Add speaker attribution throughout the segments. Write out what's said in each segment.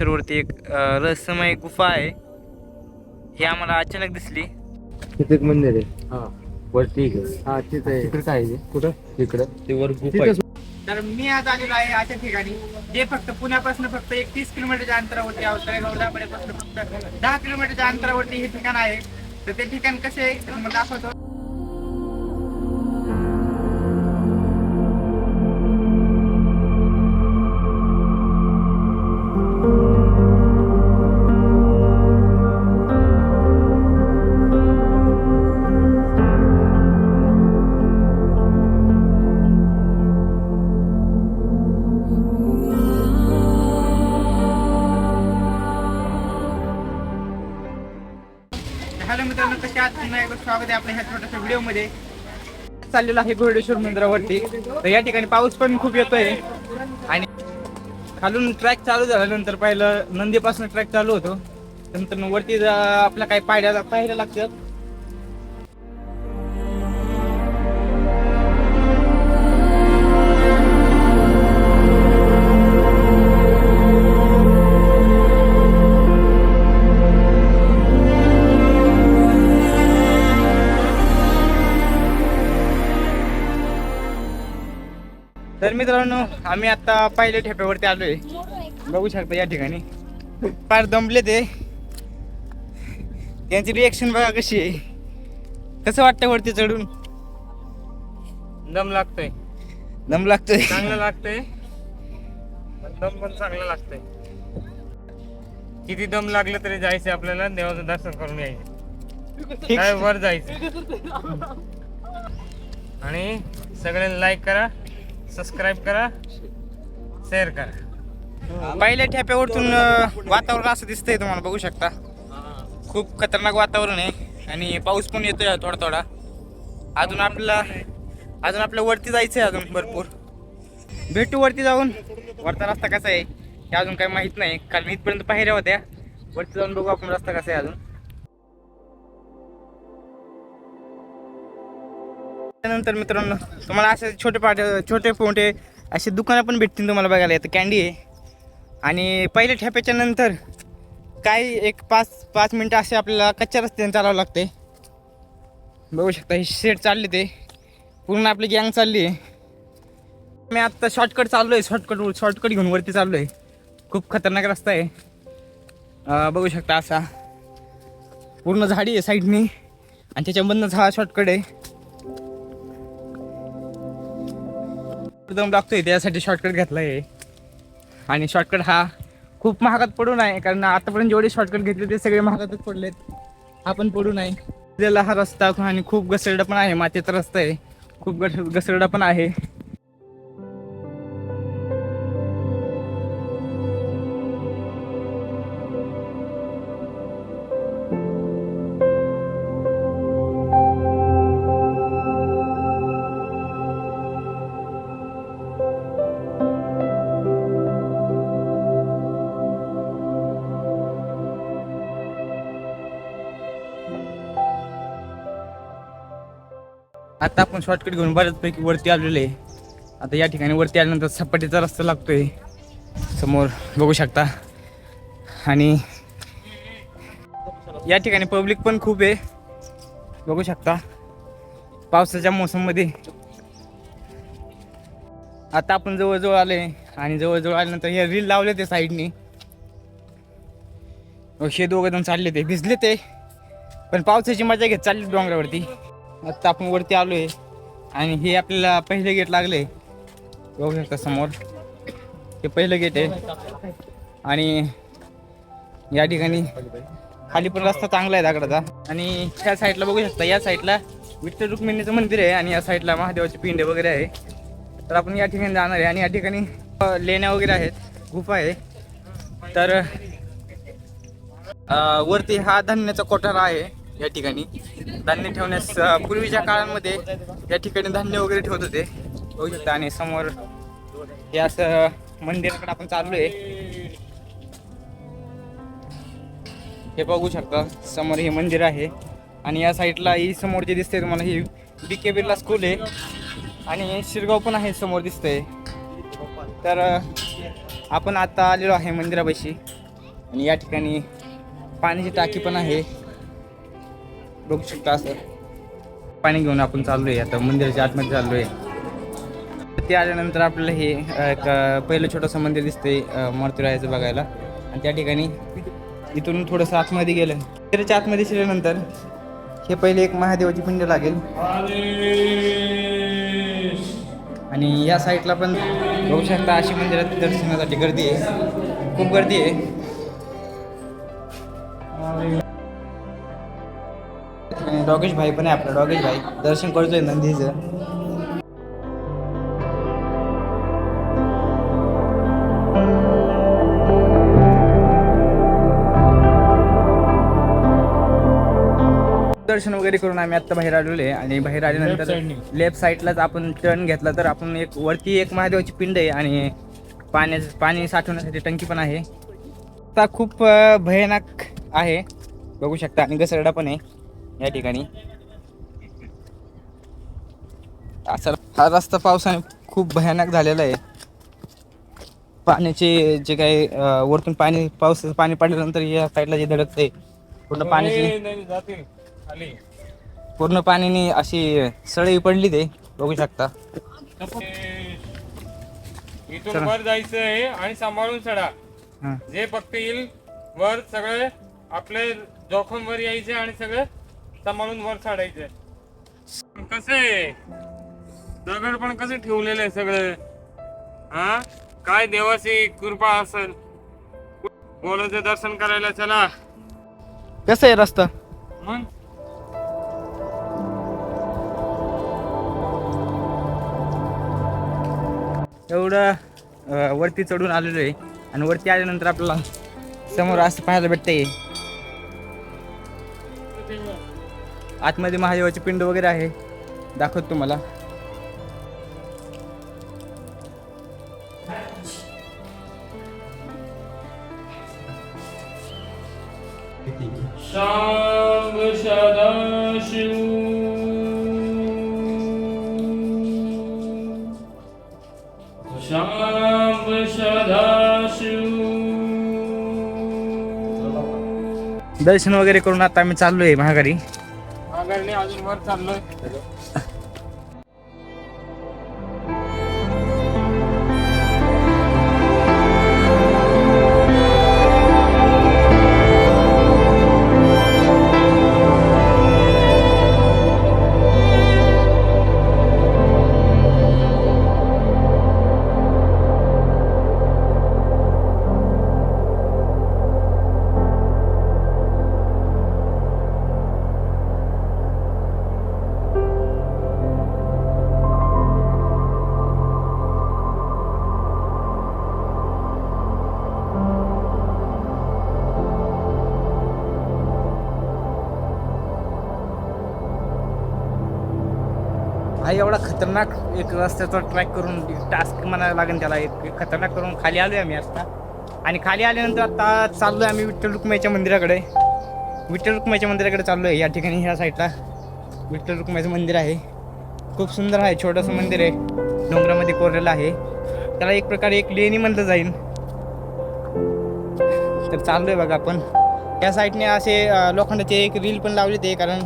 Speaker 1: वरती एक रहस्यमय गुफा आहे. ही आम्हाला अचानक दिसली.
Speaker 2: तिथे एक मंदिर आहे. हा वरती हा तिथे तिकडे काय आहे कुठं तिकडं ते वर गुफा आहे.
Speaker 1: तर मी आज आलेलो आहे अशा ठिकाणी जे फक्त पुण्यापासून फक्त 31 किलोमीटरच्या अंतरावरती पासून फक्त 10 किलोमीटरच्या अंतरावरती हे ठिकाण आहे. तर ते ठिकाण कसे आहे तुम्हाला दाखवतो. हॅलो मित्रांनो, कसे आहात? पुन्हा एकदा स्वागत आहे आपल्या ह्या छोट्याशा व्हिडिओमध्ये. चाललेलो आहे घोडेश्वर मंदिरावरती. तर या ठिकाणी पाऊस पण खूप येतोय आणि खालून ट्रॅक चालू झाल्यानंतर पहिलं नंदीपासून ट्रॅक चालू होतो. नंतर वरती आपल्या काही पायऱ्या लागतात. तर मित्रांनो, आम्ही आता पहिल्या ठेप्यावरती आलोय. बघू शकता या ठिकाणी फार दमले ते. त्यांची रिएक्शन बघा कशी आहे. कसं वाटतं वरती चढून?
Speaker 2: दम लागतोय
Speaker 1: चांगलं लागतंय.
Speaker 2: दम पण चांगला लागतोय. किती दम लागलं तरी जायचं आपल्याला, देवाचं दर्शन करून यायचं. काय वर जायचं. आणि सगळ्यांना लाईक करा, सबस्क्राईब करा, शेअर करा.
Speaker 1: पहिल्या ठेप्यावरतून वातावरण असं दिसतंय तुम्हाला, बघू शकता. खूप खतरनाक वातावरण आहे आणि पाऊस पण येतोय थोडा थोडा. अजून आपल्या वरती जायचंय, अजून भरपूर. भेटू वरती जाऊन. वरचा रस्ता कसा आहे हे अजून काही माहित नाही, कारण इथपर्यंत पायऱ्या होत्या. वरती जाऊन बघू आपण रस्ता कसा आहे अजून. त्यानंतर मित्रांनो, तुम्हाला असे छोटे मोठे असे दुकानं पण भेटतील तुम्हाला बघायला. येतं कॅन्डी आहे. आणि पहिल्या ठेप्याच्या नंतर काही एक 5 मिनटं असे आपल्याला कच्च्या रस्त्याने चालावं लागते. बघू शकता हे शेट चालले, ते पूर्ण आपली गँग चालली आहे. मी आत्ता शॉर्टकट चाललो आहे. शॉर्टकट घेऊन वरती चाललो आहे. खूप खतरनाक रस्ता आहे. बघू शकता असा पूर्ण झाडी आहे साईडनी आणि त्याच्यामधनंच हा शॉर्टकट आहे. एकदम लागतोय त्यासाठी शॉर्टकट घेतला आहे. आणि शॉर्टकट हा खूप महागात पडू नये, कारण आतापर्यंत जेवढे शॉर्टकट घेतले ते सगळे महागातच पडलेत. हा पण पडू नये त्याला हा रस्ता. आणि खूप घसरडा पण आहे, मातीचा रस्ता आहे. खूप घसरडा पण आहे. आता आपण शॉर्टकट घेऊन बऱ्याचपैकी वरती आलेलो आहे. आता या ठिकाणी वरती आल्यानंतर सपाटीचा रस्ता लागतोय समोर, बघू शकता. आणि या ठिकाणी पब्लिक पण खूप आहे, बघू शकता. पावसाच्या मोसममध्ये आता आपण जवळजवळ आले. आणि जवळजवळ आल्यानंतर हे रील लावले ते साईडनी. हे दोघं जण चालले, ते भिजले ते, पण पावसाची मजा घेत चालली डोंगरावरती. आता आपण वरती आलोय आणि हे आपल्याला पहिले गेट लागले, बघू शकता समोर. हे पहिलं गेट आहे. आणि या ठिकाणी खाली पण रस्ता चांगला आहे दगडाचा. आणि ह्या साईडला बघू शकता, या साईडला विठ्ठल रुक्मिणीचं मंदिर आहे आणि या साईडला महादेवाची पिंड वगैरे आहे. तर आपण या ठिकाणी जाणार आहे. आणि या ठिकाणी लेण्या वगैरे आहेत, गुफा आहे. तर वरती हा धान्याचा कोठारा आहे. या ठिकाणी धान्य ठेवण्यास पूर्वीच्या काळामध्ये या ठिकाणी धान्य वगैरे ठेवत होते, बघू शकता. आणि समोर हे असं मंदिराकडे आपण चाललोय. हे बघू शकता समोर हे मंदिर आहे. आणि या साईडला ही समोर जे दिसते तुम्हाला, ही BK बिर्ला स्कूल आहे. आणि शिरगाव पण आहे समोर दिसतंय. तर आपण आता आलेलो आहे मंदिरापाशी. आणि या ठिकाणी पाण्याची टाकी पण आहे, बघू शकता. असं पाणी घेऊन आपण चाललो आहे आता मंदिराच्या आतमध्ये चाललो आहे. ते आल्यानंतर आपल्याला हे एक पहिलं छोटंसं मंदिर दिसतंय मारुतीरायाचं बघायला. आणि त्या ठिकाणी इथून थोडंसं आतमध्ये गेलं, मंदिराच्या आतमध्ये शिरल्यानंतर हे पहिले एक महादेवाची पिंड लागेल. आणि या साईडला पण बघू शकता अशी मंदिरात दर्शनासाठी गर्दी आहे, खूप गर्दी आहे. डॉगेश भाई पण आहे आपला, डॉगेश भाई दर्शन करतोय नंदीचं. दर्शन वगैरे करून आम्ही आत्ता बाहेर आलेलो आहे. आणि बाहेर आल्यानंतर लेफ्ट साईडलाच आपण टर्न घेतला तर आपण एक वरती एक महादेवाची पिंड आहे आणि पाणी साठवण्यासाठी टंकी पण आहे. आता खूप भयानक आहे बघू शकता. आणि घसरडा पण आहे या ठिकाणी. असा हा रस्ता पावसाने खूप भयानक झालेला आहे. पाण्याचे जे काही वरतून पावसाचं पाणी पडल्यानंतर या साईडला जे धडकते पूर्ण पाण्याची पूर्ण पाण्याने अशी सळई पडली, ते बघू शकता.
Speaker 2: इथून वर जायचं आहे आणि सांभाळून चढा. जे फक्त येईल वर सगळे आपले जोखम वर यायचे आणि सगळं सांभाळून वर चढायचे. कसं आहे दगड पण कसे ठेवलेले आहे सगळे. हा काय देवाची कृपा असेल. बोलाचं दर्शन करायला चला.
Speaker 1: कसं आहे रस्ता
Speaker 2: मग
Speaker 1: एवढं वरती चढून आलेलो आहे. आणि वरती आल्यानंतर आपल्याला समोर असं पाहायला भेटतंय आतमध्ये महादेवाची पिंड वगैरे आहे, दाखवतो तुम्हाला.
Speaker 2: शांब सदाशिव शांब सदाशिव.
Speaker 1: दर्शन वगैरे करून आता आम्ही चाललोय महागारी.
Speaker 2: अजून वर चाललोय.
Speaker 1: हा एवढा खतरनाक एक रस्त्याचा ट्रॅक करून टास्क म्हणायला लागेल त्याला. एक खतरनाक करून खाली आलोय आम्ही आता. आणि खाली आल्यानंतर आता चाललोय आम्ही विठ्ठल रुक्माईच्या मंदिराकडे. विठ्ठल रुक्माईच्या मंदिराकडे चाललोय. या ठिकाणी ह्या साईडला विठ्ठल रुक्माईचं मंदिर आहे, खूप सुंदर आहे. छोटंसं मंदिर आहे, डोंगरामध्ये कोरलेलं आहे. त्याला एक प्रकारे एक लेणी म्हणलं जाईल. तर चाललोय बघा आपण. या साईडने असे लोखंडाचे एक रील पण लावले ते, कारण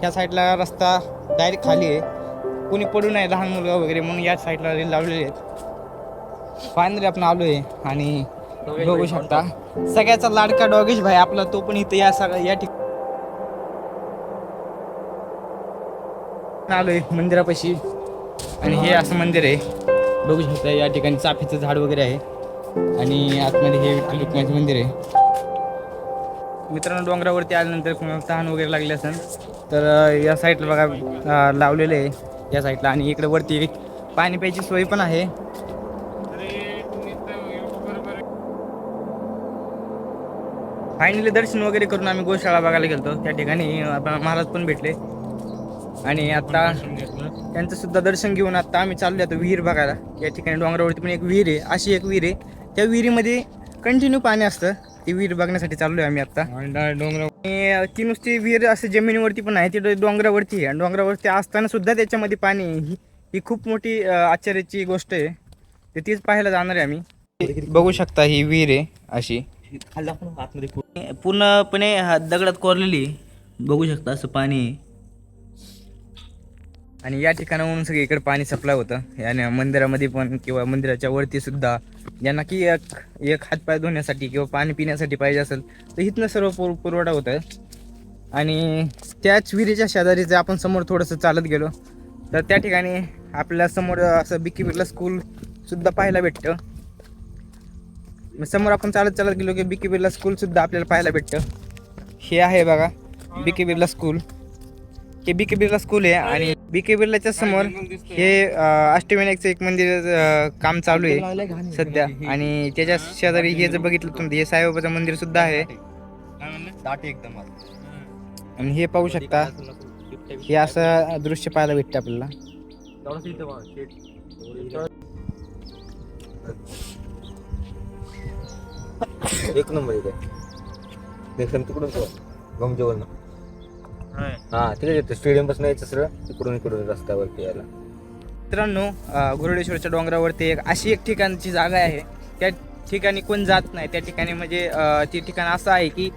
Speaker 1: ह्या साईडला रस्ता डायरेक्ट खाली आहे, कोणी पडू नये लहान मुलगा वगैरे म्हणून या साईडला रील लावलेले आहेत. फायनली आपण आलो आहे. आणि बघू शकता सगळ्याचा लाडका डॉगेश भाई आपला, तो पण इथं या ठिकाणी आलोय मंदिरापाशी. आणि हे असं मंदिर आहे बघू शकता. या ठिकाणी चाफ्याचं झाड वगैरे आहे आणि आतमध्ये हे विठ्ठल रुक्माईचं मंदिर आहे. मित्रांनो डोंगरावरती आल्यानंतर कोणाला तहान वगैरे लागले असेल तर या साईडला बघा लावलेलं आहे या साईडला. आणि इकडे वरती पाणी प्यायची सोय पण आहे. फायनली दर्शन वगैरे करून आम्ही गोशाळा बघायला गेलतो. त्या ठिकाणी महाराज पण भेटले आणि आता त्यांचं सुद्धा दर्शन घेऊन आता आम्ही चाललो आता विहीर बघायला. या ठिकाणी डोंगरावरती पण एक विहीर आहे, अशी एक विहीर आहे. त्या विहिरीमध्ये कंटिन्यू पाणी असतं. ती विहीर बघण्यासाठी चाललोय आम्ही आता. डोंगरावर ती नुसती विहीर असं जमिनीवरती पण आहे, ती डोंगरावरती आहे. आणि डोंगरावरती असताना सुद्धा त्याच्यामध्ये पाणी ही खूप मोठी आश्चर्याची गोष्ट आहे. तर तीच पाहायला जाणार आहे आम्ही. बघू शकता ही विहीर आहे अशी. पूर्णपणे दगडात कोरलेली बघू शकता असं पाणी आहे. आणि या ठिकाणाहून सगळी इकडे पाणी सप्लाय होतं आणि मंदिरामध्ये पण किंवा मंदिराच्या वरती सुद्धा ज्यांना की एक हातपाय धुण्यासाठी किंवा पाणी पिण्यासाठी पाहिजे असेल तर इथनं सर्व पुरवठा होतं. आणि त्याच विहिरीच्या शेजारी जर आपण समोर थोडंसं चालत गेलो तर त्या ठिकाणी आपल्याला समोर असं बीके बिर्ला स्कूल सुद्धा पाहायला भेटतं. समोर आपण चालत चालत गेलो की बीके बिर्ला स्कूल सुद्धा आपल्याला पाहायला भेटतं. हे आहे बघा बीके बिर्ला स्कूल. हे बीके बिर्ला स्कूल आहे आणि बीके बिर्लाच्या समोर हे अष्टविनायकचं एक मंदिर काम चालू आहे सध्या. आणि त्याच्या शेजारी हे जर बघितलं तुम्ही हे साईबाबाचं मंदिर सुद्धा आहे. आणि हे पाहू शकता हे असं दृश्य पाहायला भेटतं आपल्याला.
Speaker 3: एक नंबर इथे नेक्स्ट तिकडून गमजेवरनं हा तिकडे येतो स्टेडियम पासून यायचं सरळ इकडून रस्त्यावरती यायला.
Speaker 1: मित्रांनो गुरुडेश्वरच्या डोंगरावरती अशी एक ठिकाणची जागा आहे त्या ठिकाणी कोण जात नाही. त्या ठिकाणी म्हणजे ते ठिकाण असं आहे की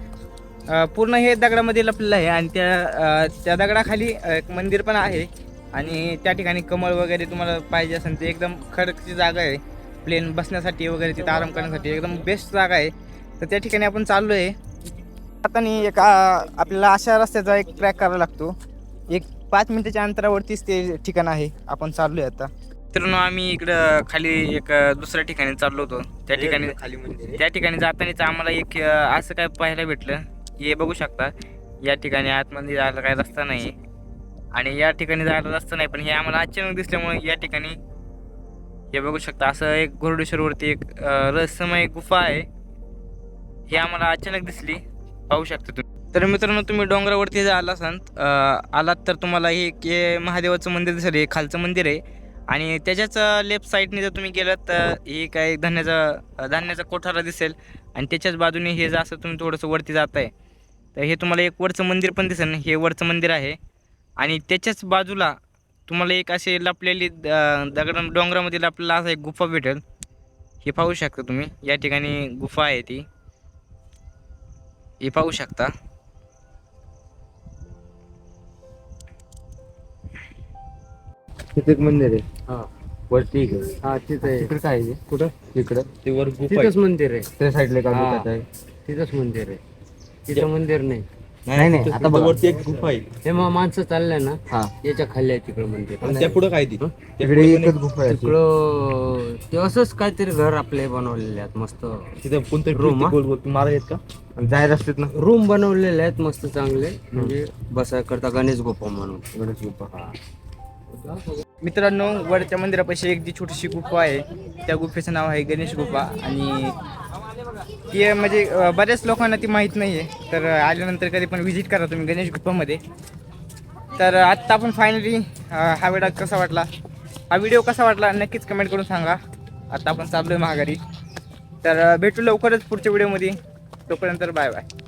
Speaker 1: पूर्ण हे दगडामध्ये लपलेलं आहे आणि त्या दगडाखाली एक मंदिर पण आहे. आणि त्या ठिकाणी कमळ वगैरे तुम्हाला पाहिजे असेल ते एकदम खडकची जागा आहे. प्लेन बसण्यासाठी वगैरे तिथं आराम करण्यासाठी एकदम बेस्ट जागा आहे. तर त्या ठिकाणी आपण चाललो आहे. आता एक आपल्याला अशा रस्त्याचा एक ट्रॅक करावा लागतो. एक 5 मिनिटाच्या अंतरावरतीच ते ठिकाण आहे. आपण चाललो आहे आता. मित्रांनो आम्ही इकडं खाली एक दुसऱ्या ठिकाणी चाललो होतो. त्या ठिकाणी जातानाच आम्हाला एक असं काय पाहायला भेटलं. हे बघू शकता या ठिकाणी आतमध्ये जायला काही रस्ता नाही आणि या ठिकाणी जायला रस्ता नाही. पण हे आम्हाला अचानक दिसल्यामुळे या ठिकाणी हे बघू शकता असं एक गुरुडेश्वरवरती एक रहस्यमय गुफा आहे. हे आम्हाला अचानक दिसली पाहू शकता तुम्ही. तर मित्रांनो तुम्ही डोंगरावरती जर आलात तर तुम्हाला हे महादेवाचं मंदिर दिसेल. हे खालचं मंदिर आहे आणि त्याच्याच लेफ्ट साईडने जर तुम्ही गेलात तर हे काय धान्याचा कोठारा दिसेल आणि त्याच्याच बाजूने हे जर असं तुम्ही थोडंसं वरती जात आहे तर हे तुम्हाला एक वरचं मंदिर पण दिसेल. हे वरचं मंदिर आहे आणि त्याच्याच बाजूला तुम्हाला एक असे लपलेली डोंगरामध्ये आपल्याला असं एक गुफा भेटेल. हे पाहू शकता तुम्ही या ठिकाणी गुफा आहे ती हे पाहू शकता.
Speaker 3: तिथे एक मंदिर आहे वरती
Speaker 4: हा तिथं आहे.
Speaker 3: तिकडे काय आहे कुठं इकडं ते वर गुफा
Speaker 4: तिथंच मंदिर आहे.
Speaker 3: त्या साईडला
Speaker 4: हा.
Speaker 3: काय आहे
Speaker 4: तिथंच मंदिर आहे. तिथं मंदिर नाही.
Speaker 3: नाही आता वरती एक गुफा आहे
Speaker 4: हे मग माणसं चाललंय ना
Speaker 3: हा
Speaker 4: याच्या खाली आहे तिकडं मंदिर.
Speaker 3: त्या पुढे काय तिकडे एकच गुफा आहे
Speaker 4: तिकडं ते असंच काहीतरी घर आपले बनवलेले आहेत मस्त.
Speaker 3: तिथे कोणतरी
Speaker 4: Room, हा?
Speaker 3: गोल गोल मारा आहेत का जायला असतात ना
Speaker 4: रूम बनवलेले आहेत मस्त चांगले म्हणजे बसाय करता गणेश गुफा म्हणून.
Speaker 3: गणेश गुफा.
Speaker 1: मित्रांनो वरच्या मंदिरापाशी एक जी छोटीशी गुफा आहे त्या गुफेचं नाव आहे गणेश गुफा. आणि ती म्हणजे बऱ्याच लोकांना ती माहीत नाही आहे. तर आल्यानंतर कधी पण व्हिजिट करा तुम्ही गणेश गुफामध्ये. तर आत्ता आपण फायनली हा व्हिडिओ कसा वाटला नक्कीच कमेंट करून सांगा. आता आपण चाललो आहे माघारी. तर भेटू लवकरच पुढच्या व्हिडिओमध्ये. तोपर्यंत बाय बाय.